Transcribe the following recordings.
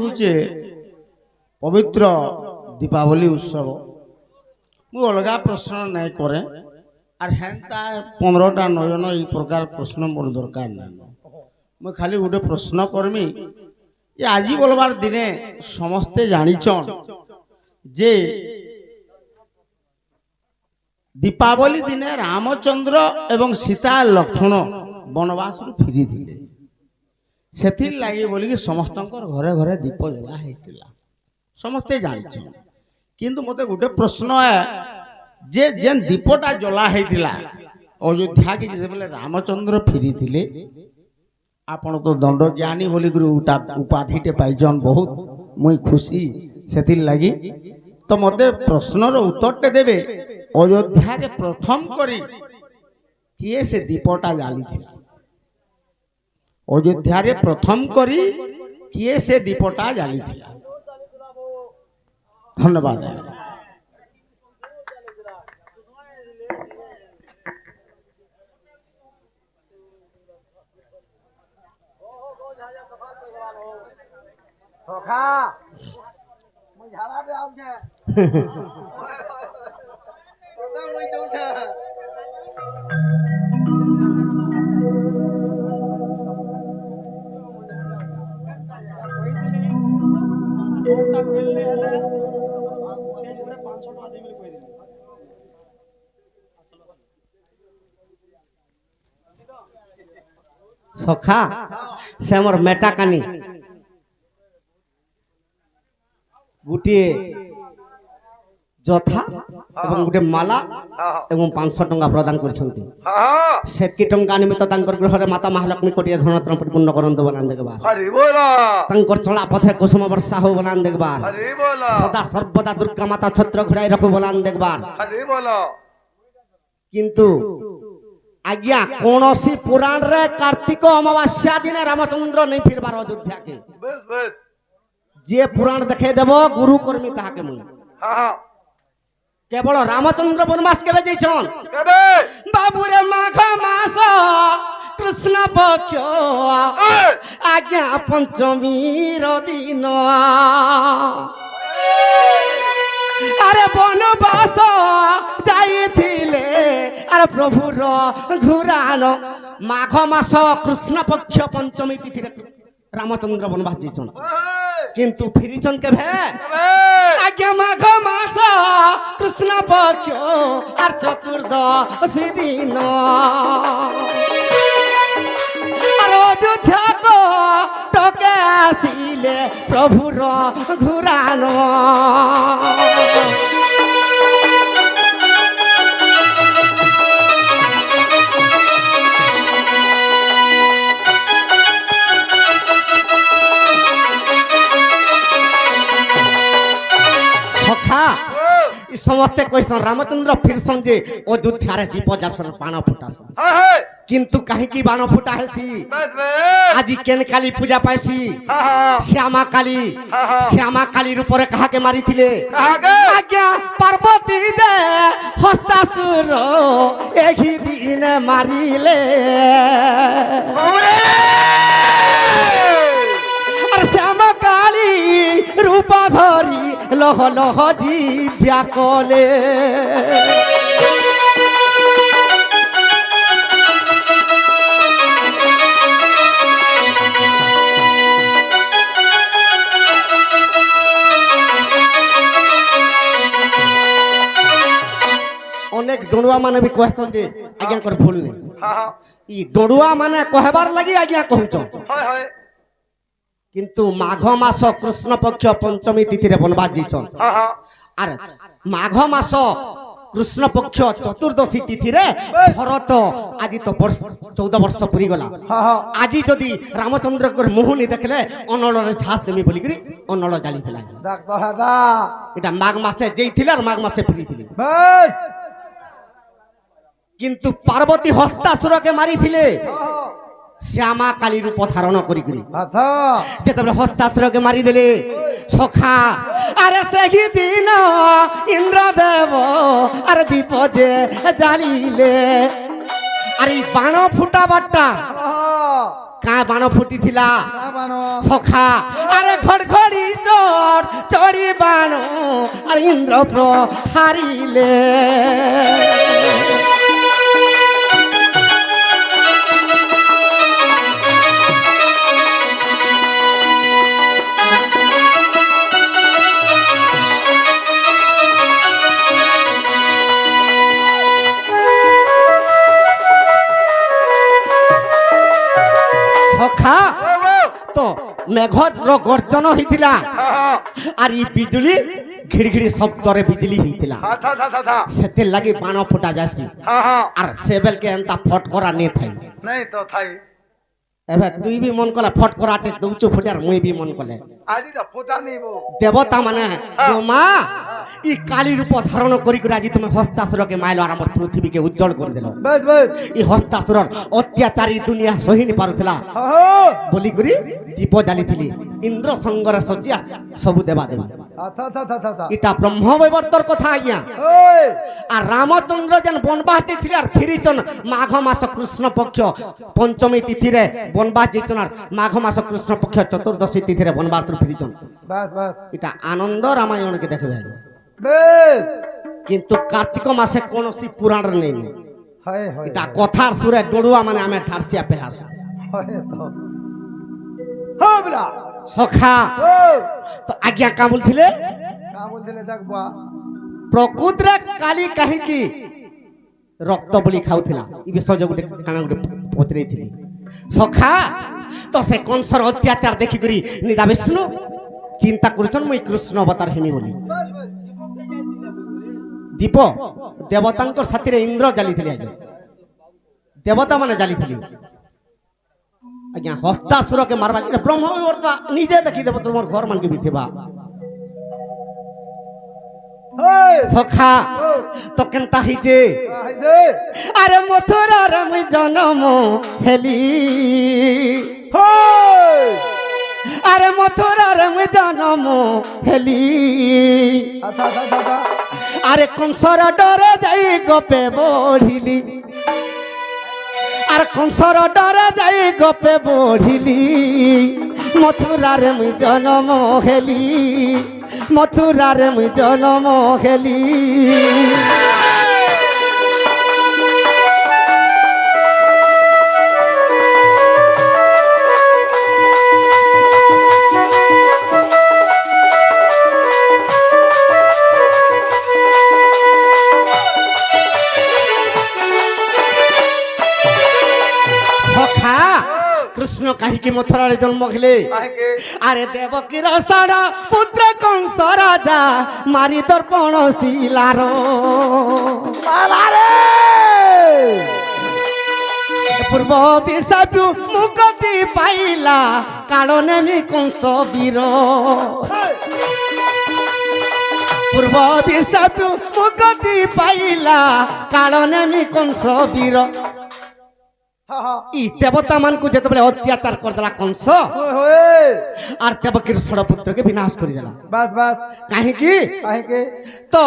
পুরুছে পবিত্র দীপাবলি উৎসব মু অলগা প্রশ্ন নাই করে আর হেনতা 15টা নয়ন এই প্রকার প্রশ্ন মোর দরকার নাই মু খালি গোটে প্রশ্ন করমি যে আজি বলবার দিনে সমস্তে জানিছন যে দীপাবলি দিনে রামচন্দ্র এবং সীতা লক্ষ্মণ বনবাসରୁ ফিরিଥିଲେ ସେଥିର ଲାଗି ବୋଲିକି ସମସ୍ତଙ୍କର ଘରେ ଘରେ ଦୀପ ଜଳା ହେଇଥିଲା ସମସ୍ତେ ଜାଣିଛନ୍ କିନ୍ତୁ ମୋତେ ଗୋଟେ ପ୍ରଶ୍ନ ଯେ ଯେନ୍ ଦୀପଟା ଜଳା ହେଇଥିଲା ଅଯୋଧ୍ୟାକେ ଯେତେବେଳେ ରାମଚନ୍ଦ୍ର ଫିରିଥିଲେ ଆପଣ ତ ଦଣ୍ଡ ଜ୍ଞାନୀ ବୋଲିକିରି ଉପାଧିଟେ ପାଇଛନ୍ ବହୁତ ମୁଇଁ ଖୁସି ସେଥିର ଲାଗି ତ ମୋତେ ପ୍ରଶ୍ନର ଉତ୍ତରଟେ ଦେବେ ଅଯୋଧ୍ୟାରେ ପ୍ରଥମ କରି କିଏ ସେ ଦୀପଟା ଜାଳିଥିଲା ଅଯୋଧ୍ୟାରେ ପ୍ରଥମ କରି କିଏ ସେ ଦୀପଟା ଜାଳିଥିଲା ଧନ୍ୟବାଦ ସଖା ମୁଁ ଝାଡ଼ାରେ ଆଉଛେ ତତେ ମୁଇଁ ଦଉଛେ କୋଟା ମିଲଲେ ହେଲେ ତେଜ ଉପରେ 500 ଟଙ୍କା ଦେବି ବୋଲି କହିଥିଲି ସଖା ସେ ଆମର ମେଟା କାନି ଗୋଟିଏ ଯଥା ଏବଂ ଗୋଟେ ମାଲା ଏବଂ 500 ଟଙ୍କା ପ୍ରଦାନ କରିଛନ୍ତି ସେତିକି ଟଙ୍କା ନିମିତ୍ତ ତାଙ୍କର ଗୃହରେ ମାତା ମହାଲକ୍ଷ୍ମୀ କୋଟିଏ ଧନରତ୍ନ ପରିପୂର୍ଣ୍ଣ କରନ୍ତୁ ବଲାନ ଦେଖବା ତାଙ୍କର ଚଳା ପଥରେ କୁସୁମ ବର୍ଷା ହଉ ବଲାନ ଦେଖବା ସଦା ସର୍ବଦା ଦୁର୍ଗା ମାତା ଛତ୍ର ଘୋଡ଼ାଇ ରଖୁ ବଲାନ ଦେଖବା କିନ୍ତୁ ଆଜ୍ଞା କୌଣସି ପୁରାଣରେ କାର୍ତ୍ତିକ ଅମାବାସ୍ୟା ଦିନେ ରାମଚନ୍ଦ୍ର ନେଇ ଫିରବାର ଅଯୋଧ୍ୟାକେ ଯିଏ ପୁରାଣ ଦେଖେଇ ଦେବ ଗୁରୁ କର୍ମୀ ତାହାକେ ମୁଇଁ केवल रामचंद्र वनवास केवे जैछन बाबूरे माघ मास कृष्ण पक्ष आज्ञा पंचमी दिन अरे वनवास जाइथिले अरे प्रभुर घुरान माघ मास कृष्ण पक्ष पंचमी तिथि रामचंद्र वनवास जैछन किंतु फिरिचन केभे आज्ञा माघ मास कृष्ण पक्ष आर चतुर्दशी दिन अयोध्या को टके आसिले प्रभुर घुरान समस्ते कहसन रामचंद्र फिरसन जे अयोध्या रे दीप जासन बाण फुटासन किंतु कहीं की बाण फुटा हेसी आज केन काली पूजा पाइसी श्यामा काली रूप रे कहा के मारी थिले आज्ञा पार्वती दे हस्तासुर एही दिन मारिले अरे श्यामा काली रूप धरी लह लह जीव्या कले अनेक डोडुआ माने भी कहसन जे आज्ञा कर भूल नहीं ई डोडुआ माने कहबार लगी आज्ञा कहउछन किंतु माघ मास कृष्ण पक्ष पंचमी तिथि रे बनवास जैछन अरे माघ मास कृष्ण पक्ष चतुर्दशी तिथि रे भरत आज तो 14 वर्ष पूरी गला आज जदि रामचंद्र को मुह नहीं देखले अनल रे झास देमी बोली करी अनल जाली थला एटा माघ मासे जैथिले और माघ मासे फ्री थिले किंतु पार्वती हस्तासुर के मारी थिले श्यामा काली रूप धारण करी जेतबे हस्तासुर के मारी देले सखा अरे सही दिन इंद्रदेव अरे दीप जे जालिले अरे बाण फुटा बाटा का बाण फुटी थिला सखा अरे खड़खड़ी উপর চড়ি বাণ আর ইন্দ্র হারিলে সখা তো মেঘর গর্জন হইতিলা আর ই বিজুলি ঘিড়ঘিড়ি শব্দরে বিজুলি হইতিলা সেতে লাগি বাণ ফুটা যাসি আর সেবেলকে এন্তা ফটকরা নে থাই নাই তো থাই এবে তুই বি মন কলে ফটকরাটে দৌচু ফুটে আর মুই বি মন কলে আজি তো ফোটা নিব দেবতা মানে মা ই কালী রূপ ধারণ করি করে আজি তুমি হস্তাসুরকে মাইলো আর আমার পৃথিবীকে উজ্জ্বল করে দিল বাস বাস ই হস্তাসুরর অত্যাচারী দুনিয়া সহিনি পারুଥିଲା বলি করি দীপ জালিছিলি ইন্দ্র সঙ্গরে সজ্জা সবু দেবা দেবা এটা ব্রহ্ম বৈবর্তর কথা আজ্ঞা আর রামচন্দ্র যেন বনবাস যাইছিলে আর ফিরিছন মাঘ মাস কৃষ্ণ পক্ষ পঞ্চমী তিথিরে বনবাস যাইছন আর মাঘ মাস কৃষ্ণ পক্ষ চতুর্দশী তিথিরে বনবাস ফিরিছন বাস বাস এটা আনন্দ রামায়ণকে দেখবে বেশ কিন্তু কার্তিক মাসে কোনসি পুরাণ নেই হয় হয় এটা কথার সুরে ডড়ুয়া মানে আমি ঠারসিয়া পেহাস হয় তো হ্যাঁ বলা সখা তো আজ্ঞা কা বলছিলে কা বলছিলে দেখবা প্রকৃতরে কালী কাহিকি রক্ত বলি খাউଥିଲା ই বিষয় যে গোটে কানা গোটে পচরেইଥିଲି সখা তো সে কংসর অত্যাচার দেখি করি নিদা বিষ্ণু চিন্তা করছন মুই কৃষ্ণ অবতার হেমি বলি দীপ দেবতাঙ্কর সাথীরে ইন্দ্র জালিଥିଲି আজ্ঞা দেবতা মানে জালিଥିଲି আজ্ঞা হস্তাসুরকে মারবা এটা ব্রহ্ম বিবর্ত নিজে দেখি দেব তোমার ঘর মানকে বিথিবা সখা তো কেনতা হইছে আরে মথুরার মুই জনম হেলি আরে মথুরার মুই জনম হেলি আরে কংসর ডরে যাই গপে বঢ়িলি আর কংসর ডরে যাই গপে বঢ়িলি মথুরারে মুই জনম হেলি মথুরারে মুই জনম হেলি কৃষ্ণ কাহিকি মথুরারে জন্ম খেলে আরে দেবকীর সাড়া পুত্র কংস রাজা মারি দর্পণ শিলার পূর্ব বিশাপু মুক্তি পাইলা কাল নেমি কংস বীর পূর্ব বিশাপু মুক্তি পাইলা কাল নেমি কংস বীর ই দেবতা মানকু যেতবেলে অত্যাচার করদেলা কংস আর দেবকীর ষড়পুত্রকে বিনাশ করিদেলা বাস বাস কাহিকি কাহিকে তো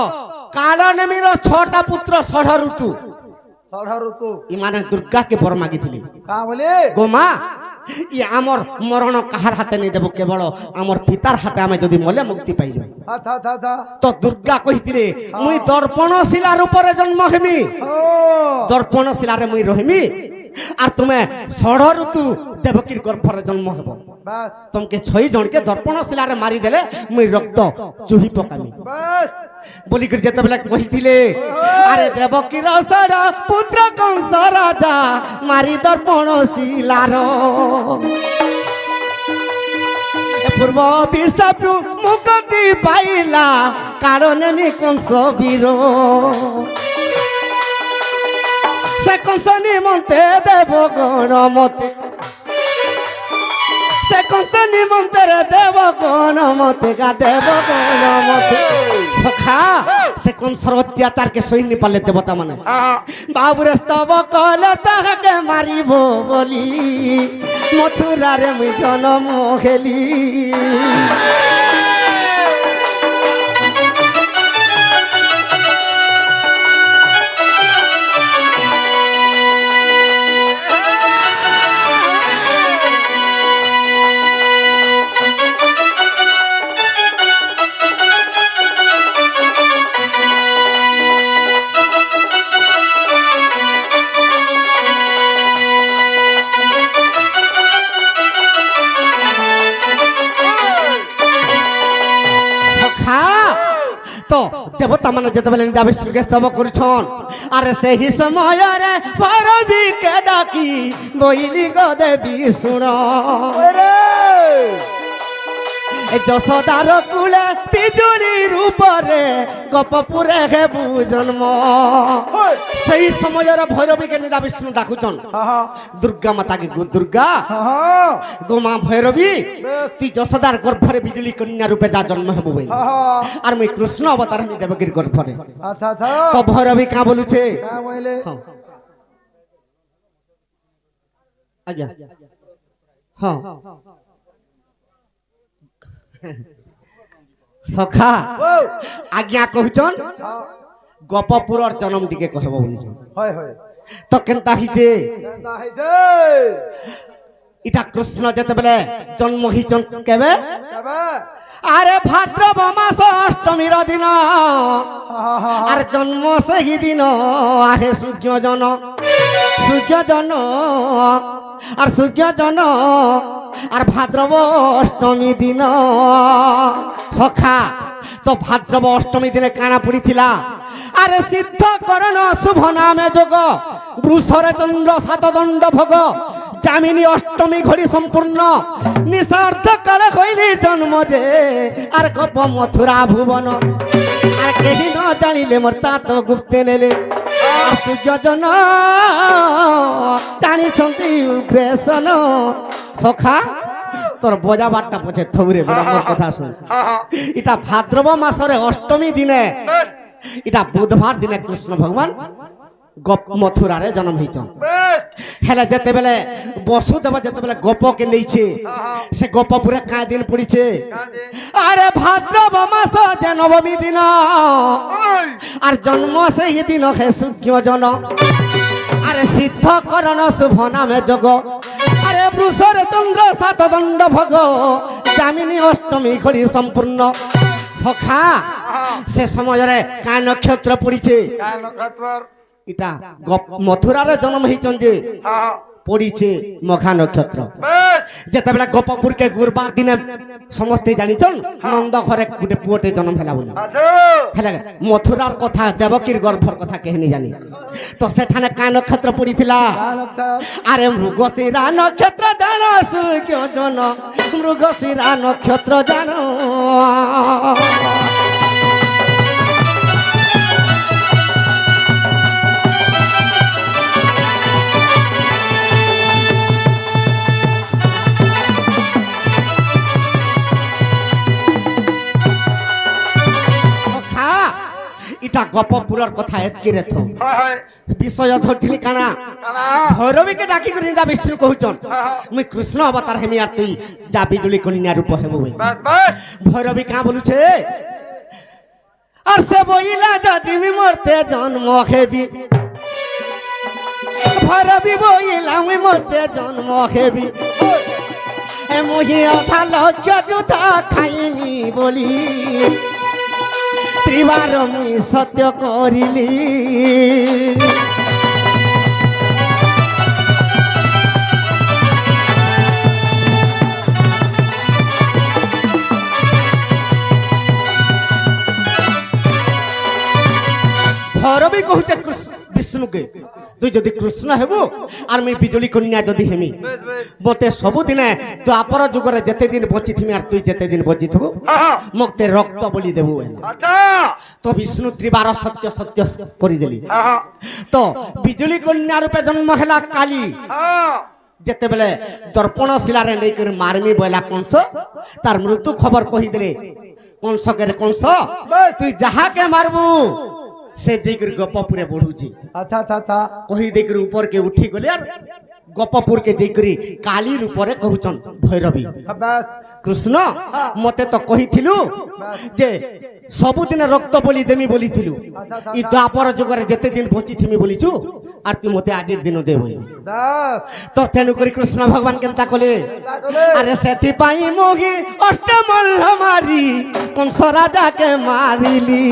কাল নেমির 6টা পুত্র ষড় ঋতু ষড় ঋতু ইমানে দুর্গাকে বর মাগিছিলি কা বলে গোমা ই আমর মরণ কাহার হাতে নেই দেব কেবল আমর পিতার হাতে আমি যদি মলে মুক্তি পাইব আচ্ছা আচ্ছা আচ্ছা তো দুর্গা কহিছিলে মুই দর্পণ শিলার উপরে জন্ম হেমি দর্পণ শিলারে মুই রহিমি আর তুমি ষড় ঋতু দেবকীর গর্ভরে জন্ম হব বাস তোমাকে 6 জনকে দর্পণ শিলারে মারি দেলে মুই রক্ত চুহি পকামি বাস বলি করে যেতবেলে কহিছিলে আরে দেবকীর ষড় পুত্র কংস রাজা মারি দর্পণ শিলার পূর্ব বিশাপু মুক্তি পাইলা কারণে নি কংস বীর সে কংস নিমন্তে দেব গণমতে সে কংস নিমন্তে দেব গণমতে গা দেব গণমতে সখা সে কংসর অত্যাচারকে সৈন্য পালে দেবতা মানে বাবুরে স্তব কলে তাহাকে মারিব বলি মথুরারে মুই জনম হেলি তো দেবতা মানে যেতবেলে নিদা বিষ্ণুকে স্তব করছন আরে সেই সমୟରେ ভৈরবীকে ডাকি বইলি গো দেবী শুণ যশোদার কুলে বিজুলির উপরে গোপপুরে হেবু জন্ম সেই সময়ের ভৈরবীকে নিদা বিষ্ণু ডাকুছন দুর্গা মাতাকে গো দুর্গা গোমা ভৈরবী তুই যশোদার গর্ভরে বিজুলি কন্যা রূপে যা জন্ম হব বই আর মুই কৃষ্ণ অবতার আমি দেবকীর গর্ভরে আচ্ছা আচ্ছা তো ভৈরবী কা বলুছে হ্যাঁ বলে আজ্ঞা হ্যাঁ সখা আজ্ঞা কহুছন গোপপুরর জন্ম টিকে কহব বলিছন হয় হয় তো কেনতা হিছে কেনতা হইছে ইটা কৃষ্ণ যেতেবেলে জন্ম হিছন কেবে কেবে আরে ভাদ্রব মাস অষ্টমীর দিন আর জন্ম সেই দিন আহে সূর্যজন আর সূর্যজন আর ভাদ্রব অষ্টমী দিন সখা তো ভাদ্রব অষ্টমী দিনে কানা পড়িছিলা আরে সিদ্ধ করণ শুভ নামে যোগ বৃষরে চন্দ্র সাতদণ্ড ভোগ জামিনী অষ্টমী ঘড়ি সম্পূর্ণ নিঃস্বার্থ কালে হইলি জন্ম যে আর গপ মথুরা ভুবন আর কেহি ন জানিলে মোর তাত গুপ্তে নেলে আর সূর্যজন জানিছন্তি উগ্রেসন সখা তোর বজাবারটা পছে থৌরে বেড়া মোর কথা শুন এটা ভাদ্রব মাসরে অষ্টমী দিনে এটা বুধবার দিনে কৃষ্ণ ভগবান মথুরারে জন্ম হয়েছেন হেলে যেতেবেলে বসুদেব যেতেবেলে গোপকে নেইছে সে গোপপুরে কাঁ দিন পড়িছে আরে ভাদ্রব মাস যে নবমী দিন আর জন্ম সেই দিন হে সূর্যজন আরে সিদ্ধ করণ শুভ নামে যোগ আরে বৃষরে চন্দ্র সাতদণ্ড ভোগ জামিনী অষ্টমী ঘড়ি সম্পূর্ণ সখা সে সময়ের কাঁ নক্ষত্র পড়িছে এটা মথুরারে জন্ম হয়েছেন যে পড়িছে মঘা নক্ষত্র যেতেবেলে গোপপুরকে গুরবার দিনে সমস্তে জানিছন নন্দ ঘরে গোটে পুয়টে জন্ম হেলা বলে হেলে মথুরার কথা দেবকীর গর্ভর কথা কেহনি জানি তো সেখানে কা নক্ষত্র পড়িছিলা আরে মৃগশিরা নক্ষত্র জান সূর্যজন মৃগশিরা নক্ষত্র জান ইটা গোপপুরের কথা এতকি রেথ বিষয় ধরছিলি কানা ভৈরবীকে ডাকি করে নিদা বিষ্ণু কহুছন মুই কৃষ্ণ অবতার হেমি আর তুই যা বিজুলি কন্যা রূপ হেব বই ভৈরবী কা বলুছে আর সে বইলা যদি আমি মরতে জন্ম হেবি ভৈরবী বইলা আমি মরতে জন্ম হেবি মহি অথা লক্ষ্য যুধা খাইনি বলি ত্রিবার মুই সত্য করিলি ভৈরবী কহুছে বিষ্ণুকে তুই যদি কৃষ্ণ হেবু আর মুই বিজুলি কন্যা যদি হেমি মতে ସବୁদিনে দ্বাপর যুগরে যেতে দিন বঞ্চিথিমি আর তুই যেতে দিন বঞ্চিথব মতে রক্ত বলি দেবু তো বিষ্ণু ত্রিবার সত্য সত্য করিদেলি তো বিজুলি কন্যা রূপে জন্ম হেলা কালী যেতেবেলে দর্পণ শিলারে নেইকরি মারমি বইলা কংস তার মৃত্যু খবর কহিদেলে কংসকে কংস তুই যাহাকে মারবু से जेकर गोपपुरे बढ़ुची अच्छा अच्छा अच्छा कही देकर ऊपर के उठी गले यार गोपपुर के जेकरी काली रूपरे कहउचन भैरवी बस कृष्ण मते तो कही थिलु जे सबुदिन रक्त बोली देमी बोली थिलु इ द्वापर जुगरे जेते दिन बची थिमी बोलिछु आर तू मते आजिर दिन दे होई तो तेनु करी कृष्ण भगवान केनता कले अरे सेति पाई मोगी अष्टमल्ल मारी कंस राजा के मारिली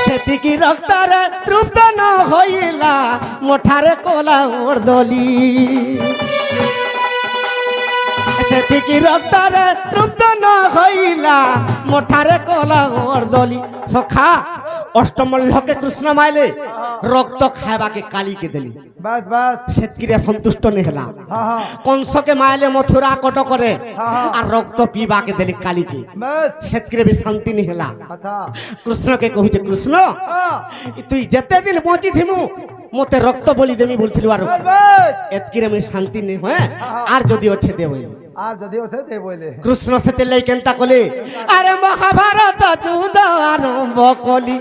सेतिकी रक्तरे तृप्त न होइला मोठारे कोला ओरदली সেতিকি রক্তরে তৃপ্ত ন হইলা মোঠারে কলা গর্দলি সখা অষ্টমল্লকে কৃষ্ণ মাইলে রক্ত খাইবাকে কালীকে দেলি बस बस সেতকিরে সন্তুষ্ট নি হেলা हाँ हाँ কংসকে মাইলে মথুরা কট করে আর রক্ত পিবাকে দেলি কালীকে बस সেতকিরে বি শান্তি নি হেলা अच्छा কৃষ্ণকে কହୁছে কৃষ্ণ हाँ তুই যেতে দিন বঞ্চি থিমু মতে রক্ত বলি দেমি বলছিল আর बस बस এতকিরে আমি শান্তি নি হয় আর যদি অছে দে বলি आज जदि होते ते बोले কৃষ্ণ সেতে লাই কেনতা কলে আরে মহাভারত যুদ্ধ আরম্ভ কলি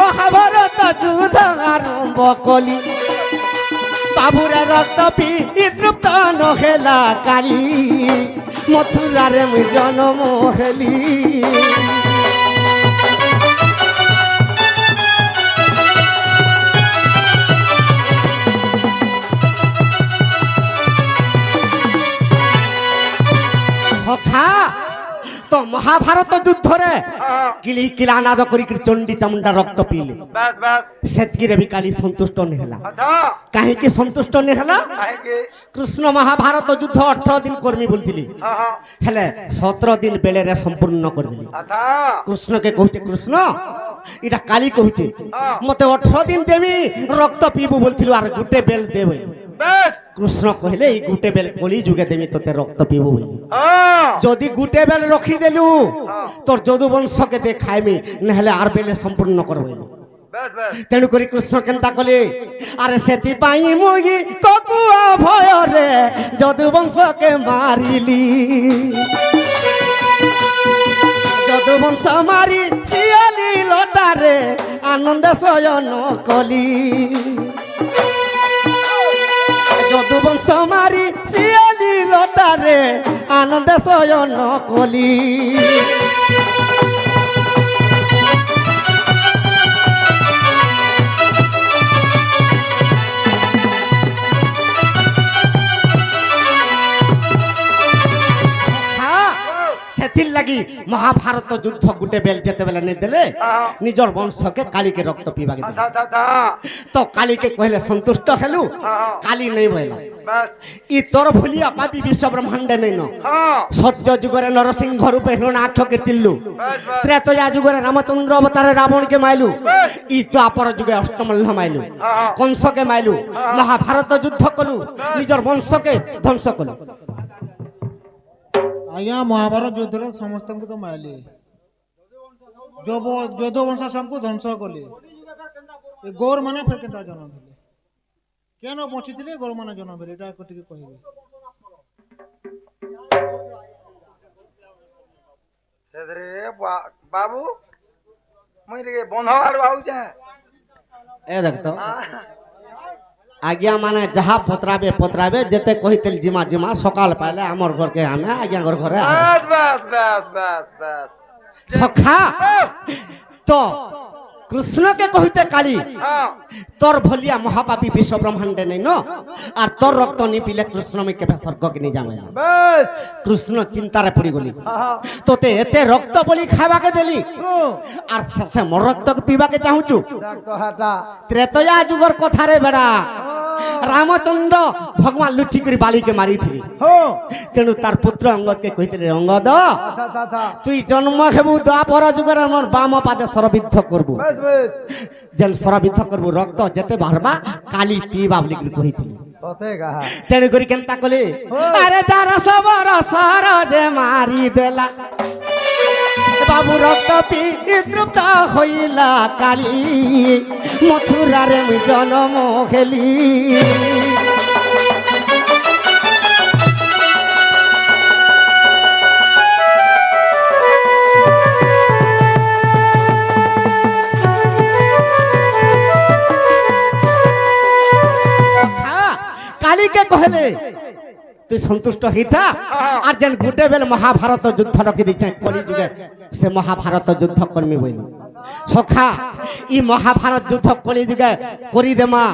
মহাভারত যুদ্ধ আরম্ভ কলি বাবুরে রক্ত পি তৃপ্ত নহেলা কালী মথুরারে আমি জন্ম হেলি সখা তো মহাভারত যুদ্ধরে কিলি কিলানাদ করি চণ্ডী চামুন্ডা রক্ত পিলে बस बस সেতকিরে বি কালী সন্তুষ্ট নি হেলা अच्छा কাহিকি সন্তুষ্ট নি হেলা आएंगे কৃষ্ণ মহাভারত যুদ্ধ 18 দিন কর্মী বলছিলি हाँ हाँ হেলে 17 দিন বেলেরে সম্পূর্ণ করে দিলি अच्छा কৃষ্ণকে কହୁছে কৃষ্ণ এটা কালী কହୁছে মতে 18 দিন দেমি রক্ত পিবু বলছিল আর গুটে বেল দেবে बस কৃষ্ণ কহিলে এই গুটে বেল কলি যুগে দেমি তোতে রক্ত পিবু বলি हाँ যদি গুটে বেল রখি দেলু তোর যদু বংশকে দে খাইমি নহলে আর বেলে সম্পূর্ণ করবে बस बस তেণু করি কৃষ্ণ কেনতা কলে আরে সেথিপাই মুই ককুয়া ভয়রে যদু বংশকে মারিলি যদু বংশ মারি শিয়ালি লতারে আনন্দ শয়ন কলি যদু বংশ মারি শিয়ালি লতারে আনন্দ শয়ন কলি সেথির লাগি মহাভারত যুদ্ধ গুটে বেল যেতে বেলা নেই দেলে নিজর বংশকে কালীকে রক্ত পিবাকে দেলে अच्छा अच्छा তো কালীকে কহিলে সন্তুষ্ট হেলু কালী নেই বইলা बस ই তোর ভুলিয়া পাপি বিশ্ব ব্রহ্মাণ্ডে নেই ন हाँ সত্য যুগরে নরসিংহ রূপে হিরণাক্ষকে চিল্লু बस बस ত্রেতয়া যুগরে রামচন্দ্র অবতারে রাবণকে মাইলু ই দ্বাপর যুগে অষ্টমল্ল মাইলু কংসকে মাইলু মহাভারত যুদ্ধ কলু নিজর বংশকে ধ্বংস কলু ଆଜ୍ଞା ମହାଭାରତ ଯୁଦ୍ଧରେ ସମସ୍ତଙ୍କୁ ତ ମାରିଲେ ଯଦୁବଂଶ ସବୁକୁ ଧ୍ୱଂସ କଲେ ଏ ଗୌର ମାନେ ଫେର କେନ୍ତା ଜନ୍ମ ହେଲେ କେନ ବଞ୍ଚିଥିଲେ ଗୌର ମାନେ ଜନ୍ମ ହେଲେ ଏଇଟା ଟିକେ କହିବେ रे बाबू मुई रे बंधवार आउछे ए देखतो आज्ञा माने जहाँ पतराबे पतराबे जेते कहितेल जिमा जिमा सकाल पाइले हमर घर के हमें आज्ञा घर घरे बस बस बस बस बस सखा तो कृष्ण के कहिते काली हाँ तोर भलिया महापापी विश्व ब्रह्मांडे नहीं नो और तोर रक्त नहीं पीले कृष्ण में के स्वर्ग के नहीं जामे बस कृष्ण चिंता रे पड़ी गली हाँ तोते एते रक्त बलि खावा के देली और से मोर रक्त के पीवा के चाहूचु तो हटा त्रेतया जुगर कथा रे बेड़ा रामचंद्र भगवान लुचि करी बाली के मारी थी हो तेणु तार पुत्र अंगद के कहिते अंगद अच्छा अच्छा अच्छा तुई जन्म हेबु द्वापर जुगर मोर बाम पादे सरबिद्ध करबु बस बस जेन सरबिद्ध करबु रक्त जेते बारबा काली पीबा बोली कहिथि सोते कहा तेणु करी केनता कले अरे तार सबर सार जे मारी देला बाबू रक्त पी तृप्त হইলা কালী মথুরারে মুই জন্ম খেলি কালীকে কহলে তুই সন্তুষ্ট হইতা আর যেন গুটে বেল মহাভারত যুদ্ধ রকি দিছে কলি যুগে সে মহাভারত যুদ্ধ কর্মী বইল সখা ই মহাভারত যুদ্ধ কলি যুগে করি দেমা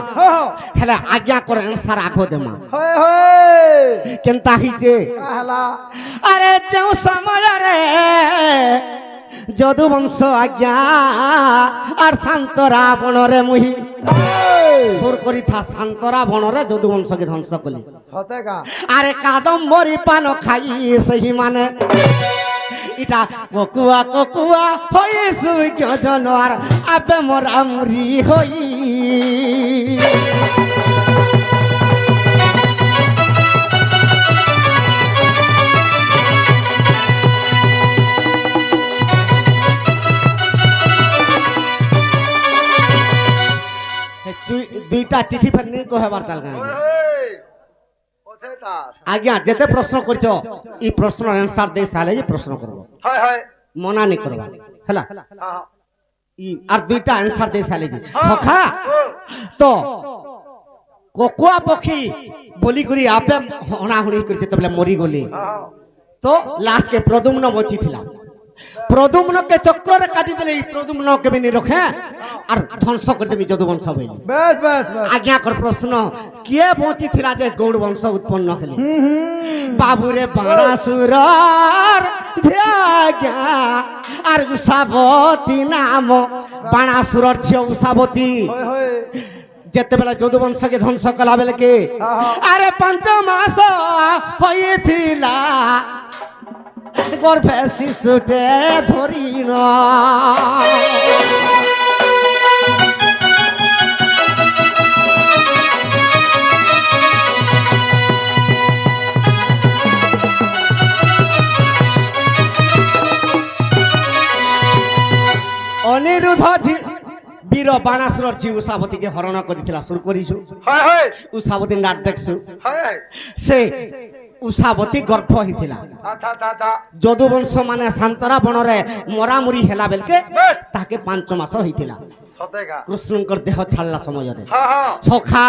হেলে আজ্ঞা করে আনসার আখো দেমা होए होए কেনতা হইছে कहला আরে যেও সময় রে যদু বংশ আজ্ঞা আর শান্তরা বনরে মুহি সুর করি থা শান্তরা বনরে যদু বংশকে ধ্বংস কলি সতেকা আরে কাদম্বরী পান খাই সেই মানে ইটা ককুয়া ককুয়া হই সুজ্ঞ জনর আবে মরামুরি হই দুইটা চিঠি ফের নেই কহেবার তাল গাঁ ওছে তার আজ্ঞা যেতে প্রশ্ন করছ এই প্রশ্নের আনসার দেই সালে যে প্রশ্ন করব হয় হয় মনা নি করবা হেলা হ্যাঁ ই আর দুইটা আনসার দেই সালে যে সখা তো কোকুয়া পক্ষী বলি করি আপে হনাহুনি করতে তবে মরি গলি তো লাস্ট के प्रदुम्न बची थिला प्रदुम्न के चक्र रे काटी देले ई प्रदुम्न के भी नहीं रखे और ध्वंस कर देमी যদুবংশ হইল বেশ বেশ বেশ आज्ञा कर प्रश्न किए बची थिला जे गौड़ वंश उत्पन्न हले बाबूरे बाणासुरर आज्ञा আর উষাবতী নাম বাণাসুরর ছিল উষাবতী হয় হয় যেতেবেলা যদুবংশকে ধ্বংস কলা বেলকে আরে 5 মাস হইଥିଲା গর্ভে শিশুটে ধরিন অনিরুদ্ধ বীর বাণাসুরর ঝি উষাবতীকে হরণ করিছিলা সুর করিছু হয় হয় উষাবতী নাট দেখছু হয় হয় সে উষাবতী গর্ভ হইছিলা আচ্ছা আচ্ছা আচ্ছা যদুবংশ মানে শান্তরা বনরে মরামুরি হেলা বেলকে তাকে 5 মাস হইছিলা সতেকা কৃষ্ণঙ্কর দেহ ছাড়লা সময়রে হ্যাঁ হ্যাঁ সখা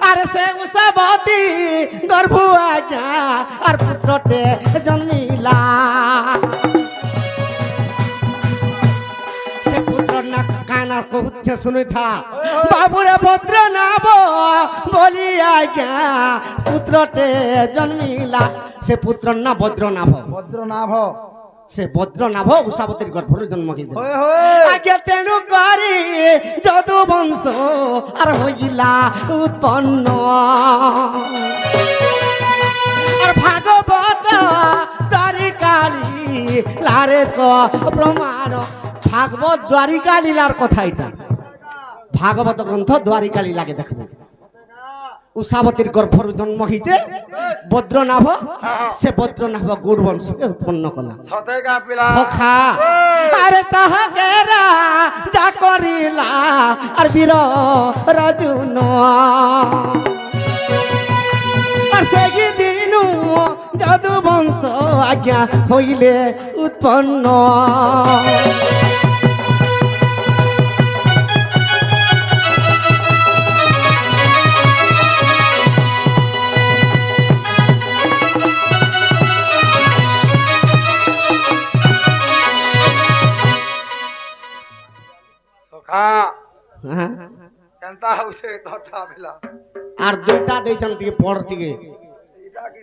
আরে সে উষাবতী গর্ভ আজ্ঞা আর পুত্রটে জন্মিলা সে পুত্র না কানা কহুচ্ছে শুনে থা বাবুরে পুত্র নাব বলি আজ্ঞা পুত্রটে জন্মিলা সে পুত্র না বদ্রনাভ ভদ্রনাভ সে বদ্রনাভ উষাবতীর গর্ভরে জন্ম হয়েছিল হয় হয় আগে তেণু করি যদু বংশ আর হইলা উৎপন্ন আর ভাগবত দ্বারিকালী লারে প্রমাণ ভাগবত দ্বারিকা লীলার কথা এটা ভাগবত গ্রন্থ দ্বারিকা লীলা লাগে দেখবো উষাবতীর গর্ভর জন্ম হইতে বদ্রনাভ সে বদ্রনাভ গৌড় বংশকে উৎপন্ন কলা সতেকা পিলা সখা আরে তাহাকে যা করিলা আর বীর রাজুন আর সেই দিনু যদু বংশ আজ্ঞা হইলে উৎপন্ন সখা হ্যাঁ কেনতা হউছে তথা পিলা আর দুইটা দেইছন টিকে পড় টিকে এটা কি